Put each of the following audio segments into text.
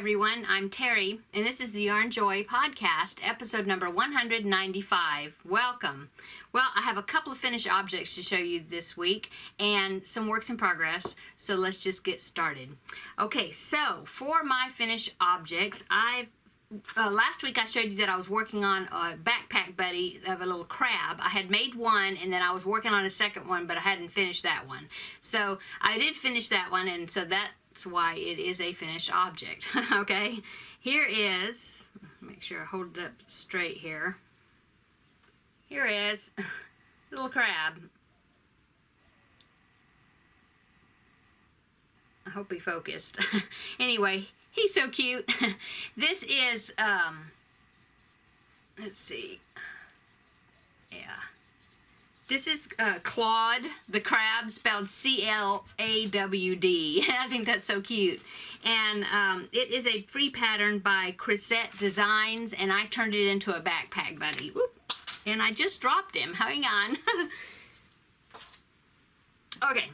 everyone, I'm Terry, and this is the Yarnjoy podcast, episode number 195. Welcome. Well, I have a couple of finished objects to show you this week, and some works in progress, so let's just get started. Okay, so for my finished objects, last week I showed you that I was working on a backpack buddy of a little crab. I had made one, and then I was working on a second one, but I hadn't finished that one. So I did finish that one, and so that's why it is a finished object. Okay, here is, make sure I hold it up straight here. Here is a little crab. I hope he focused. Anyway, he's so cute. This is, let's see. Yeah. This is Claude the crab, spelled C-L-A-W-D. I think that's so cute. And it is a free pattern by Chrisette Designs, and I turned it into a backpack buddy. Whoop. And I just dropped him. Hang on. Okay,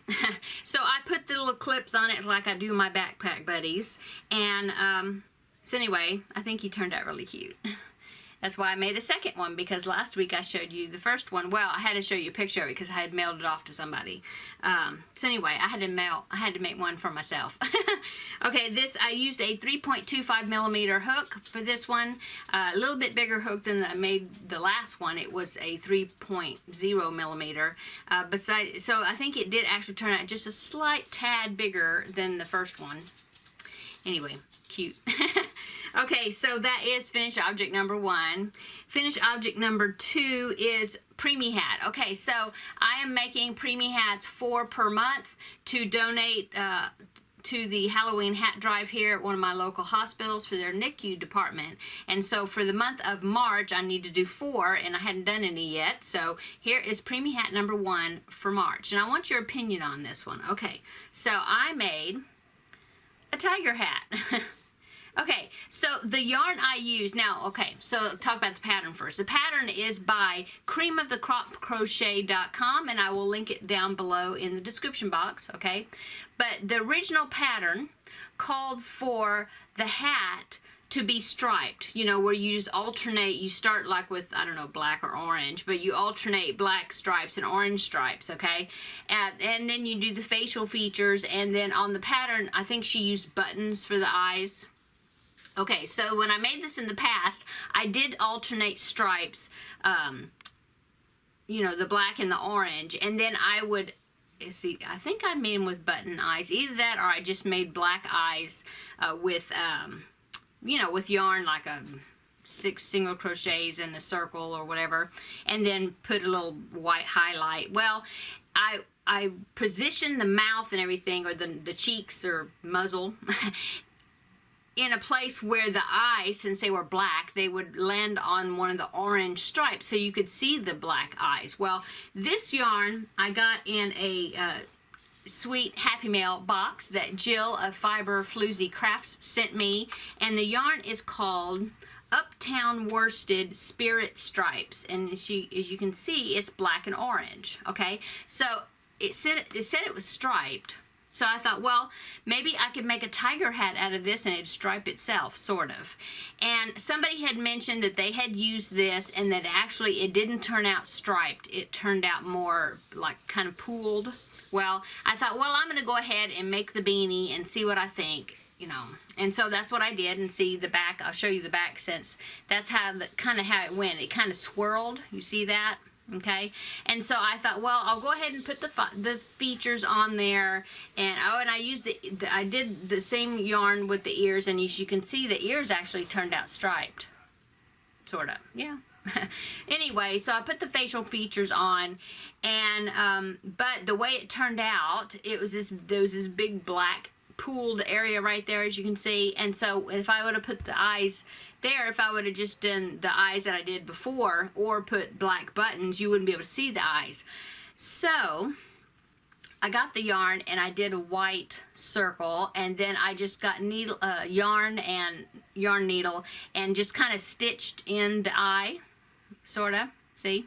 so I put the little clips on it like I do my backpack buddies. And so anyway, I think he turned out really cute. That's why I made a second one, because last week I showed you the first one. Well, I had to show you a picture of it because I had mailed it off to somebody. So anyway, I had to make one for myself. Okay, I used a 3.25 millimeter hook for this one. A little bit bigger hook than I made the last one. It was a 3.0 millimeter. So I think it did actually turn out just a slight tad bigger than the first one. Anyway, cute. Okay, so that is finished object number 1. Finished object number 2 is Preemie hat. Okay, so I am making Preemie hats 4 per month to donate to the Halloween hat drive here at one of my local hospitals for their NICU department. And so for the month of March, I need to do 4, and I hadn't done any yet. So here is Preemie hat number 1 for March. And I want your opinion on this one. Okay, so I made a tiger hat. Okay, so the yarn I use, now, okay, so talk about the pattern first. The pattern is by creamofthecropcrochet.com, and I will link it down below in the description box, okay? But the original pattern called for the hat to be striped, you know, where you just alternate, you start like with, I don't know, black or orange, but you alternate black stripes and orange stripes, okay? And then you do the facial features, and then on the pattern, I think she used buttons for the eyes. Okay, so when I made this in the past, I did alternate stripes, you know, the black and the orange, and then I would, see, I think I made them with button eyes. Either that or I just made black eyes with, you know, with yarn, like 6 single crochets in the circle or whatever, and then put a little white highlight. Well, I positioned the mouth and everything, or the cheeks or muzzle, in a place where the eyes, since they were black, they would land on one of the orange stripes so you could see the black eyes. Well, this yarn I got in a sweet Happy Mail box that Jill of Fiber Floozy Crafts sent me, and the yarn is called Uptown Worsted Spirit Stripes, and as you can see, it's black and orange. Okay, so it said it was striped. So I thought, well, maybe I could make a tiger hat out of this and it'd stripe itself, sort of. And somebody had mentioned that they had used this and that actually it didn't turn out striped. It turned out more like kind of pooled. Well, I thought, well, I'm going to go ahead and make the beanie and see what I think, you know. And so that's what I did, and see the back. I'll show you the back, since that's kind of how it went. It kind of swirled. You see that? Okay, and so I thought, well, I'll go ahead and put the features on there, and I used I did the same yarn with the ears, and as you can see, the ears actually turned out striped, sort of, yeah. Anyway, so I put the facial features on, and but the way it turned out, there was this big black pooled area right there, as you can see. And so if I would have put the eyes there, if I would have just done the eyes that I did before, or put black buttons, you wouldn't be able to see the eyes. So I got the yarn and I did a white circle, and then I just got yarn needle and just kind of stitched in the eye, sort of. See?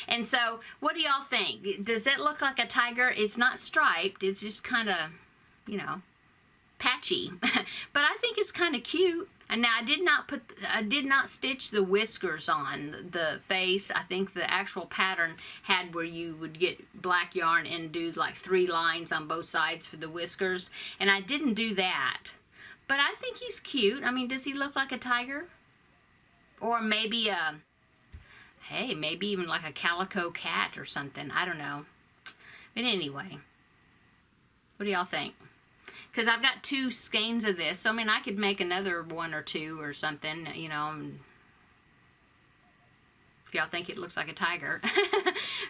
And so what do y'all think? Does it look like a tiger? It's not striped, it's just kind of, you know, patchy, but I think it's kind of cute. And now I did not stitch the whiskers on the face. I think the actual pattern had where you would get black yarn and do like 3 lines on both sides for the whiskers, and I didn't do that. But I think he's cute. I mean, does he look like a tiger? Or maybe hey, maybe even like a calico cat or something. I don't know. But anyway, what do y'all think? Because I've got 2 skeins of this, so I mean, I could make another 1 or 2 or something, you know, if y'all think it looks like a tiger.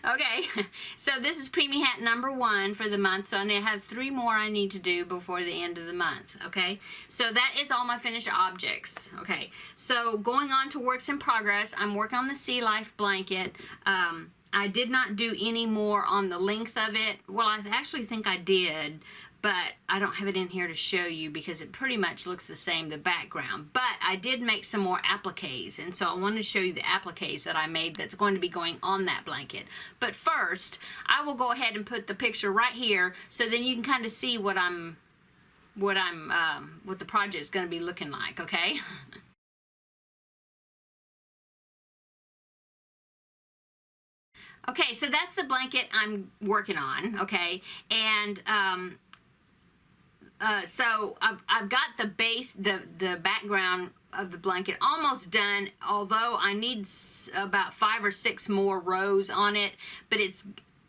Okay, so this is Preemie hat number 1 for the month, so I have 3 more I need to do before the end of the month, okay? So that is all my finished objects, okay? So going on to works in progress, I'm working on the Sea Life blanket. I did not do any more on the length of it. Well, I actually think I did, but I don't have it in here to show you because it pretty much looks the same, the background. But I did make some more appliques, and so I wanted to show you the appliques that I made that's going to be going on that blanket. But first, I will go ahead and put the picture right here so then you can kind of see what the project is going to be looking like, okay? Okay, so that's the blanket I'm working on, okay? And so I've got the base, the background of the blanket almost done, although I need about 5 or 6 more rows on it, but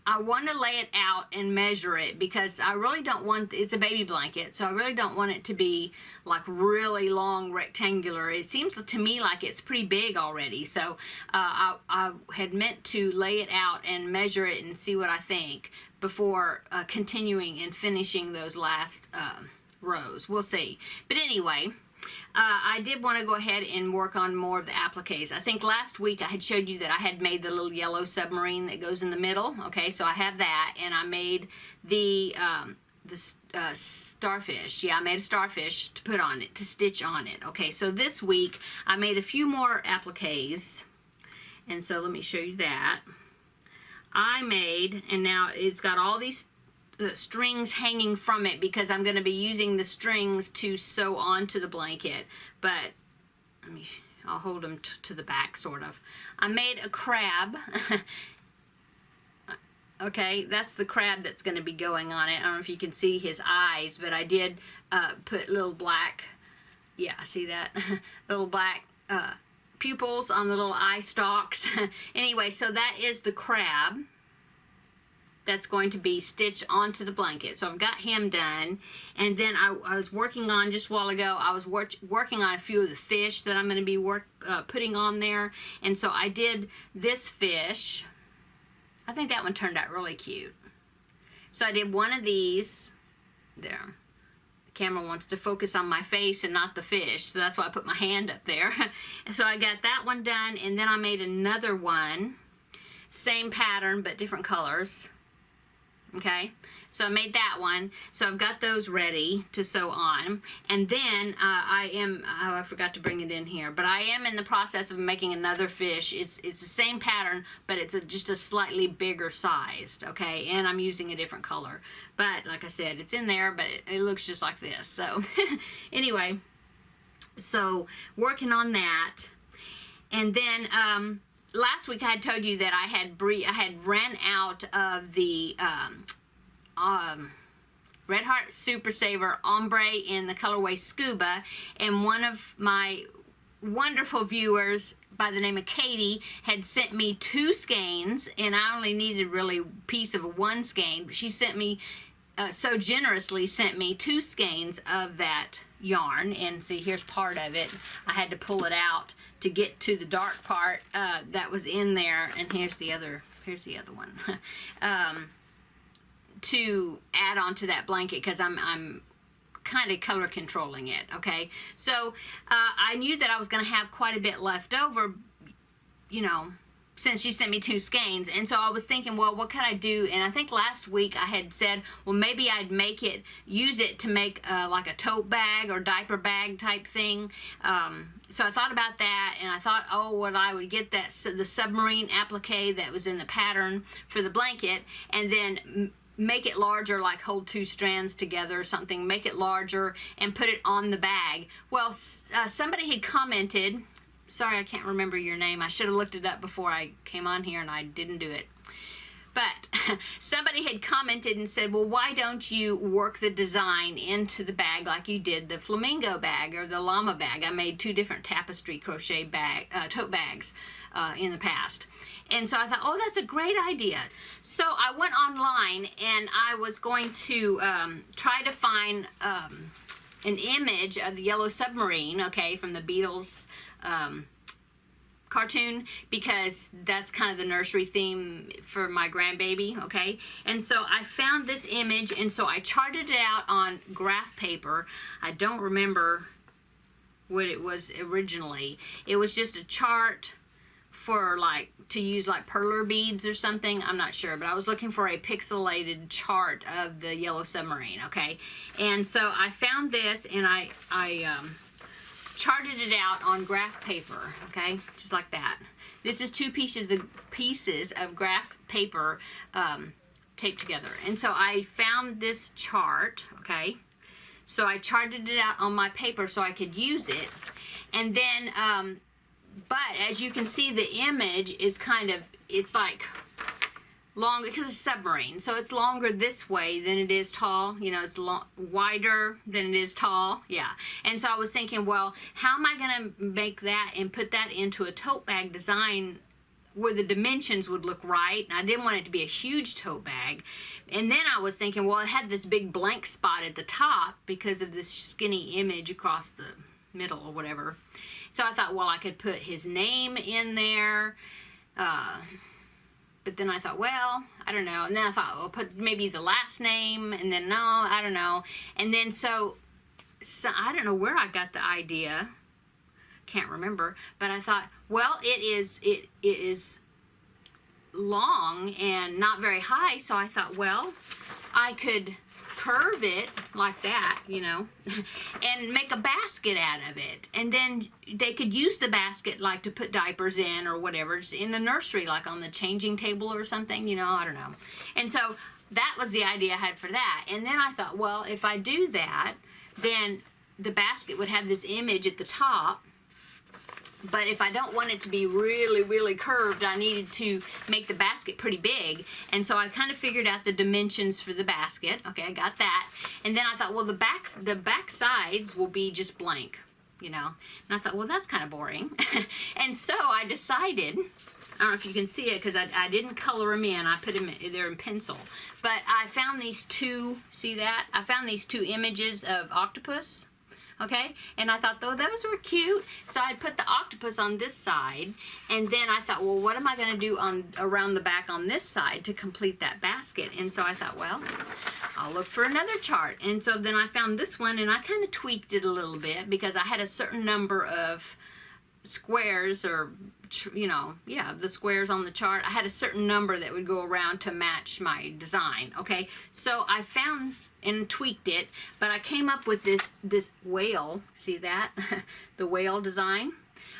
I want to lay it out and measure it because I really don't want, it's a baby blanket, so I really don't want it to be like really long rectangular. It seems to me like it's pretty big already, so I had meant to lay it out and measure it and see what I think before continuing and finishing those last rows. We'll see. But anyway, I did want to go ahead and work on more of the appliques. I think last week I had showed you that I had made the little yellow submarine that goes in the middle. Okay, so I have that, and I made the starfish. Yeah, I made a starfish to put on it, to stitch on it. Okay, so this week I made a few more appliques, and so let me show you that. I made, and now it's got all these strings hanging from it because I'm going to be using the strings to sew onto the blanket, but I'll hold them to the back sort of. I made a crab. Okay, that's the crab that's going to be going on it. I don't know if you can see his eyes, but I did put little black, yeah, see that? Little black pupils on the little eye stalks. Anyway, so that is the crab that's going to be stitched onto the blanket. So I've got him done, and then I was working on, just a while ago, I was working on a few of the fish that I'm going to be putting on there, and so I did this fish. I think that one turned out really cute. So I did one of these. There. The camera wants to focus on my face and not the fish, so that's why I put my hand up there. And so I got that one done, and then I made another one. Same pattern, but different colors. Okay, so I made that one, so I've got those ready to sew on, and then I forgot to bring it in here, but I am in the process of making another fish. It's the same pattern, but it's just a slightly bigger sized, okay, and I'm using a different color, but like I said, it's in there, but it looks just like this. So anyway, so working on that, and then last week I had told you that I had ran out of the Red Heart Super Saver Ombre in the colorway Scuba, and one of my wonderful viewers by the name of Katie had sent me 2 skeins, and I only needed really a piece of 1 skein, but she sent me so generously sent me 2 skeins of that yarn, and see, here's part of it. I had to pull it out to get to the dark part that was in there, and here's the other one to add onto that blanket because I'm kind of color controlling it. Okay, so I knew that I was going to have quite a bit left over, you know, since she sent me 2 skeins, and so I was thinking, well, what could I do? And I think last week I had said, well, maybe I'd use it to make like a tote bag or diaper bag type thing. So I thought about that, and I thought, oh, well, I would get the submarine applique that was in the pattern for the blanket, and then make it larger, like hold 2 strands together or something, make it larger and put it on the bag. Well, somebody had commented, sorry, I can't remember your name. I should have looked it up before I came on here and I didn't do it. But somebody had commented and said, well, why don't you work the design into the bag like you did the flamingo bag or the llama bag? I made 2 different tapestry crochet tote bags in the past. And so I thought, oh, that's a great idea. So I went online and I was going to try to find an image of the Yellow Submarine, okay, from the Beatles cartoon, because that's kind of the nursery theme for my grandbaby, okay? And so I found this image, and so I charted it out on graph paper. I don't remember what it was originally. It was just a chart for like to use like perler beads or something. I'm not sure, but I was looking for a pixelated chart of the Yellow Submarine, okay? And so I found this, and I charted it out on graph paper, okay, just like that. This is 2 pieces of graph paper taped together. And so I found this chart, okay, so I charted it out on my paper so I could use it. And then but as you can see, the image is kind of, it's like longer because it's submarine, so it's longer this way than it is tall. You know, it's wider than it is tall. Yeah. And so I was thinking, well, how am I going to make that and put that into a tote bag design where the dimensions would look right? And I didn't want it to be a huge tote bag. And then I was thinking, well, it had this big blank spot at the top because of this skinny image across the middle or whatever. So I thought, well, I could put his name in there. But then I thought, well, I don't know. And then I thought, well, put maybe the last name. And then, no, I don't know. And then so I don't know where I got the idea. Can't remember. But I thought, well, it is long and not very high. So I thought, well, I could curve it like that, you know, and make a basket out of it. And then they could use the basket like to put diapers in or whatever, just in the nursery, like on the changing table or something, you know, I don't know. And so that was the idea I had for that. And then I thought, well, if I do that, then the basket would have this image at the top. But if I don't want it to be really, really curved, I needed to make the basket pretty big. And so I kind of figured out the dimensions for the basket. Okay, I got that. And then I thought, well, the back sides will be just blank, you know. And I thought, well, that's kind of boring. And so I decided, I don't know if you can see it because I didn't color them in. I put them there in pencil. But I found these 2, see that? I found these 2 images of octopus. Okay, and I thought, though, those were cute, so I put the octopus on this side, and then I thought, well, what am I going to do around the back on this side to complete that basket? And so I thought, well, I'll look for another chart. And so then I found this one, and I kind of tweaked it a little bit because I had a certain number of squares, or, you know, yeah, the squares on the chart. I had a certain number that would go around to match my design, okay? So I found and tweaked it, but I came up with this whale, see that? The whale design,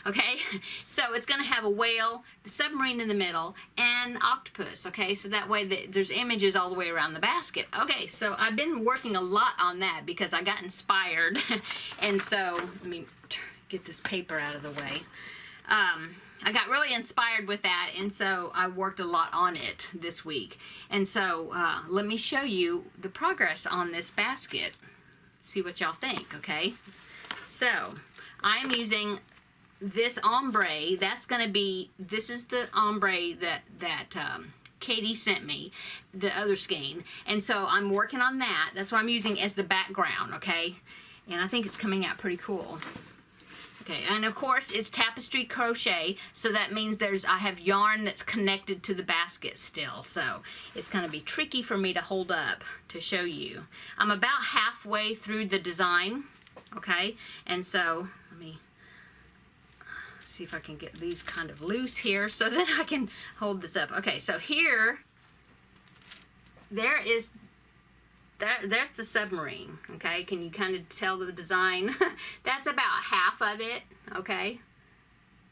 okay? So it's gonna have a whale, the submarine in the middle, and octopus, okay? So that way there's images all the way around the basket. Okay, so I've been working a lot on that because I got inspired, and so, let me get this paper out of the way. I got really inspired with that, and so I worked a lot on it this week. And so let me show you the progress on this basket. See what y'all think, okay? So I'm using this ombre. That's going to be, this is the ombre that Katie sent me, the other skein. And so I'm working on that. That's what I'm using as the background, okay? And I think it's coming out pretty cool. Okay, and of course it's tapestry crochet, so that means I have yarn that's connected to the basket still, so it's going to be tricky for me to hold up to show you. I'm about halfway through the design, okay, and so let me see if I can get these kind of loose here so that I can hold this up. Okay, so here, there's the submarine, okay? Can you kind of tell the design? That's about half of it, okay?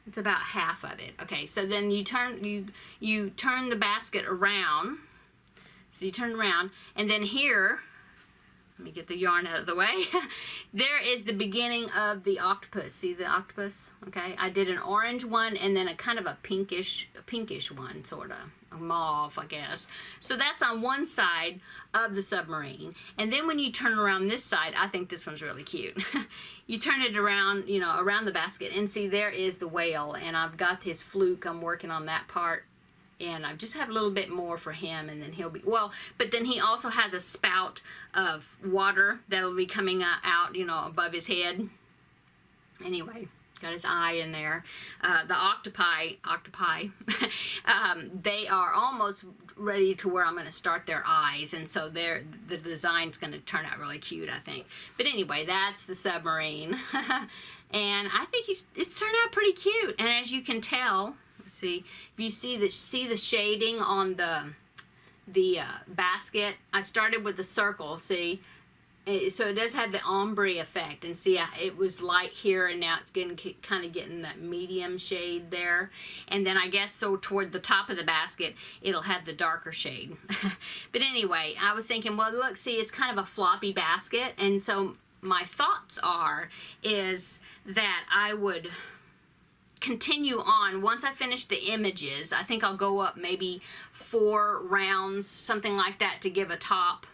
It's about half of it. Okay, so then you turn the basket around So you turn around, and then here, let me get the yarn out of the way. There is the beginning of the octopus. See the octopus? Okay, I did an orange one and then a kind of a pinkish one, sort of a mauve, I guess. So that's on one side of the submarine. And then when you turn around this side, I think this one's really cute. You turn it around, you know, around the basket, and see there is the whale, and I've got his fluke. I'm working on that part. And I just have a little bit more for him, and then he'll be, well, but then he also has a spout of water that'll be coming out, you know, above his head. Anyway, got his eye in there. The octopi, they are almost ready to where I'm going to start their eyes, and so the design's going to turn out really cute, I think. But anyway, that's the submarine. And I think it's turned out pretty cute, and as you can tell, see, if you see the shading on the basket, I started with the circle, see, so it does have the ombre effect, and see, it was light here, and now it's kind of getting that medium shade there, and then I guess so toward the top of the basket it'll have the darker shade. But anyway, I was thinking, well, look, see, it's kind of a floppy basket, and so my thoughts is that I would continue on. Once I finish the images, I think I'll go up maybe 4 rounds, something like that, to give a top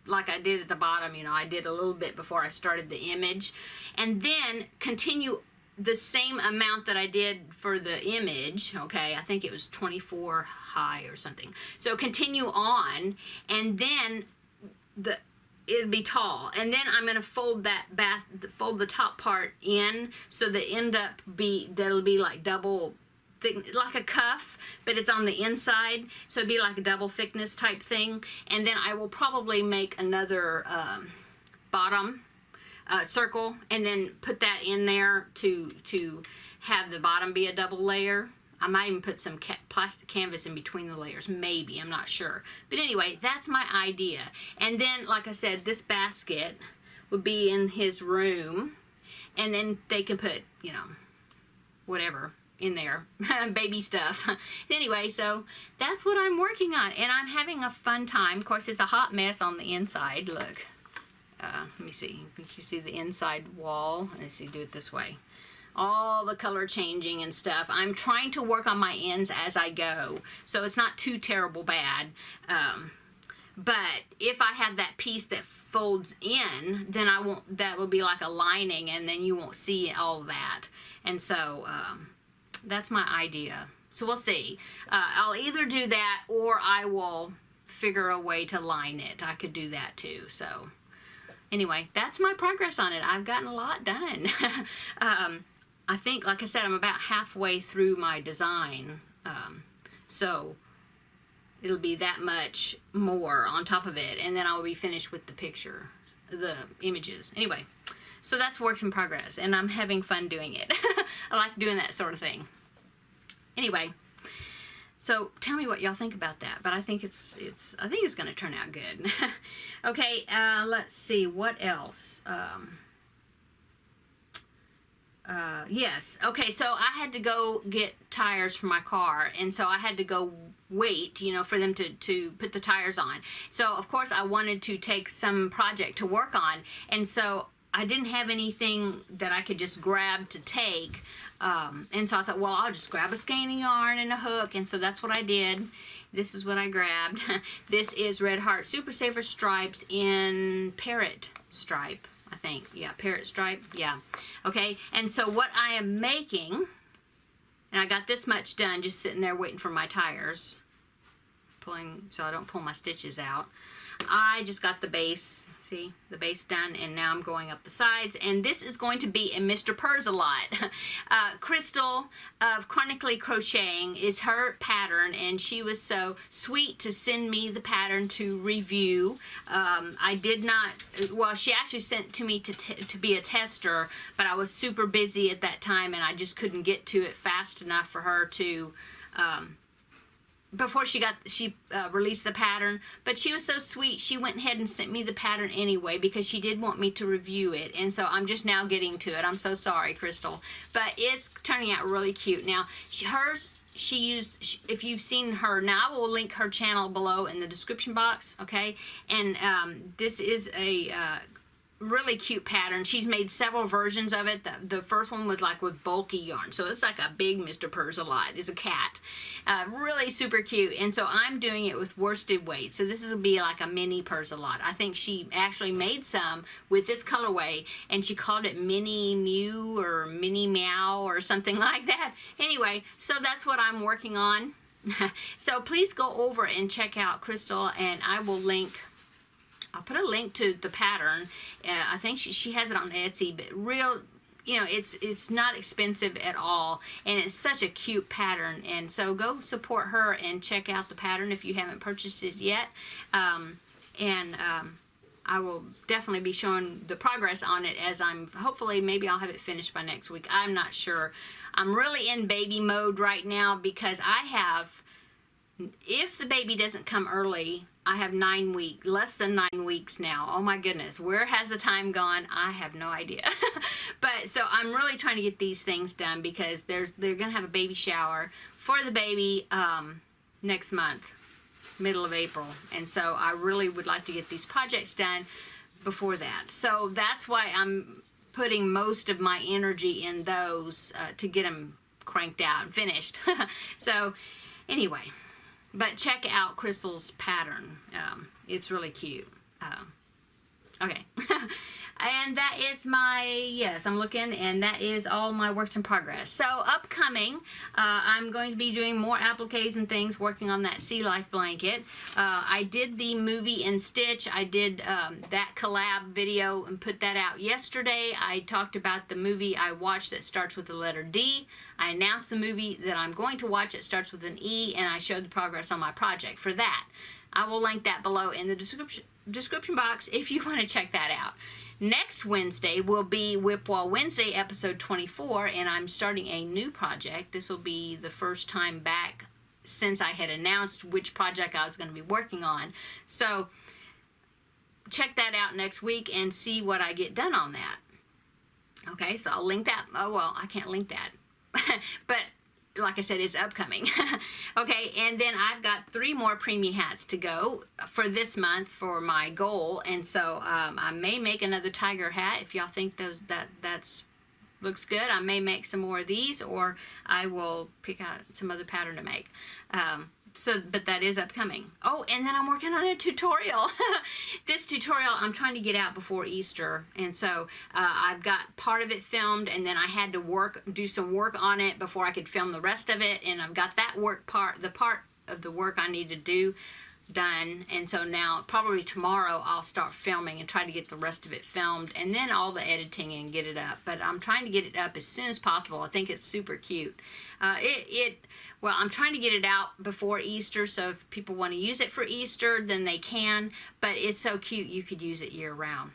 like I did at the bottom. You know, I did a little bit before I started the image, and then continue the same amount that I did for the image. Okay, I think it was 24 high or something. So continue on, and then it'll be tall, and then I'm going to fold fold the top part in, so that'll be like double thick, like a cuff, but it's on the inside, so it'd be like a double thickness type thing. And then I will probably make another bottom circle, and then put that in there to have the bottom be a double layer. I might even put some plastic canvas in between the layers, maybe, I'm not sure. But anyway, that's my idea. And then, like I said, this basket would be in his room, and then they can put, you know, whatever in there, baby stuff. Anyway, so that's what I'm working on, and I'm having a fun time. Of course, it's a hot mess on the inside. Look, let me see. You can see the inside wall. Let's see, do it this way. All the color changing and stuff. I'm trying to work on my ends as I go, so it's not too terrible bad. But if I have that piece that folds in, then that will be like a lining, and then you won't see all that. And so that's my idea. So we'll see. I'll either do that, or I will figure a way to line it. I could do that too. So anyway, that's my progress on it. I've gotten a lot done. I think, like I said, I'm about halfway through my design, so it'll be that much more on top of it, and then I'll be finished with the images. Anyway, so that's works in progress, and I'm having fun doing it. I like doing that sort of thing. Anyway, so tell me what y'all think about that, but I think it's going to turn out good. Okay, let's see, what else? Yes. Okay, so I had to go get tires for my car, and so I had to go wait, you know, for them to put the tires on. So, of course, I wanted to take some project to work on, and so I didn't have anything that I could just grab to take, and so I thought, well, I'll just grab a skein of yarn and a hook, and so that's what I did. This is what I grabbed. This is Red Heart Super Saver Stripes in Parrot Stripe. I think, yeah, parrot stripe, yeah. Okay, and so what I am making, and I got this much done just sitting there waiting for my tires, pulling so I don't pull my stitches out. I just got the base, see, the base done, and now I'm going up the sides, and this is going to be a Mr. Purrs-a-Lot. Crystal of Chronically Crocheting is her pattern, and she was so sweet to send me the pattern to review. I did not, well, she actually sent to me to be a tester, but I was super busy at that time, and I just couldn't get to it fast enough for her to before she released the pattern. But she was so sweet, she went ahead and sent me the pattern anyway, because she did want me to review it, and so I'm just now getting to it. I'm so sorry, Crystal, but it's turning out really cute. Now hers if you've seen her, now I will link her channel below in the description box, okay? And this is a really cute pattern. She's made several versions of it. The first one was like with bulky yarn, so it's like a big Mr. Purrs-a-Lot. It's a cat. Really super cute. And so I'm doing it with worsted weight, so this is be like a mini Purrs-a-Lot. I think she actually made some with this colorway, and she called it Mini Mew or Mini Meow or something like that. Anyway, so that's what I'm working on. So please go over and check out Crystal, and I will link, I'll put a link to the pattern. I think she has it on Etsy, but real, you know, it's not expensive at all, and it's such a cute pattern. And so go support her and check out the pattern if you haven't purchased it yet. I will definitely be showing the progress on it as hopefully maybe I'll have it finished by next week. I'm not sure. I'm really in baby mode right now because if the baby doesn't come early, I have less than 9 weeks now. Oh my goodness, where has the time gone? I have no idea. But so I'm really trying to get these things done because they're gonna have a baby shower for the baby next month, middle of April. And so I really would like to get these projects done before that. So that's why I'm putting most of my energy in those to get them cranked out and finished. So anyway, but check out Crystal's pattern. It's really cute. Okay. And that is yes, I'm looking, and that is all my works in progress. So upcoming, I'm going to be doing more appliques and things, working on that Sea Life blanket. I did the movie and stitch. I did that collab video and put that out yesterday. I talked about the movie I watched that starts with the letter D. I announced the movie that I'm going to watch that starts with an E, and I showed the progress on my project for that. I will link that below in the description box if you want to check that out. Next Wednesday will be Whip Wall Wednesday, episode 24, and I'm starting a new project. This will be the first time back since I had announced which project I was going to be working on. So check that out next week and see what I get done on that. Okay, so I'll link that. Oh, well, I can't link that. But like I said, it's upcoming. Okay, and then I've got 3 more Preemie hats to go for this month for my goal, and so I may make another tiger hat if y'all think that's looks good. I may make some more of these, or I will pick out some other pattern to make. But that is upcoming. Oh, and then I'm working on a tutorial. This tutorial I'm trying to get out before Easter, and so I've got part of it filmed, and then I had to do some work on it before I could film the rest of it, and I've got that the part of the work I need to do done, and so now probably tomorrow I'll start filming and try to get the rest of it filmed, and then all the editing and get it up. But I'm trying to get it up as soon as possible. I think it's super cute. Well, I'm trying to get it out before Easter, so if people want to use it for Easter, then they can, but it's so cute you could use it year-round.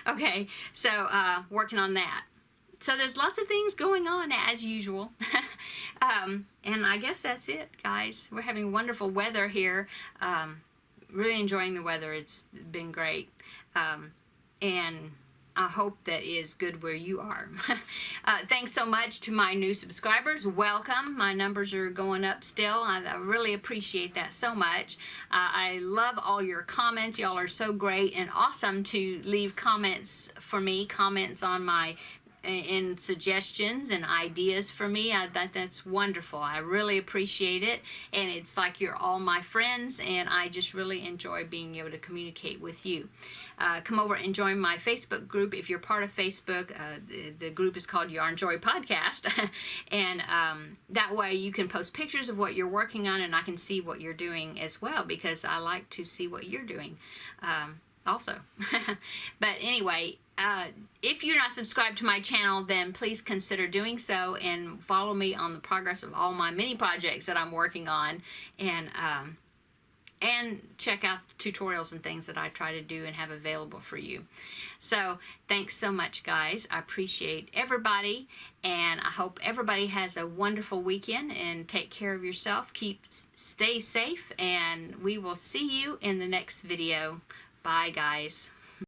Okay, so working on that. So there's lots of things going on as usual. And I guess that's it, guys. We're having wonderful weather here. Really enjoying the weather. It's been great. And I hope that is good where you are. Thanks so much to my new subscribers. Welcome. My numbers are going up still. I really appreciate that so much. I love all your comments. Y'all are so great and awesome to leave comments for me, comments on my and suggestions and ideas for me. That's wonderful. I really appreciate it, and it's like you're all my friends, and I just really enjoy being able to communicate with you. Come over and join my Facebook group if you're part of Facebook. The group is called Yarnjoy Podcast, and that way you can post pictures of what you're working on, and I can see what you're doing as well, because I like to see what you're doing also. But anyway, if you're not subscribed to my channel, then please consider doing so and follow me on the progress of all my mini projects that I'm working on, and check out tutorials and things that I try to do and have available for you. So thanks so much, guys. I appreciate everybody, and I hope everybody has a wonderful weekend, and take care of yourself. Stay safe, and we will see you in the next video. Bye, guys.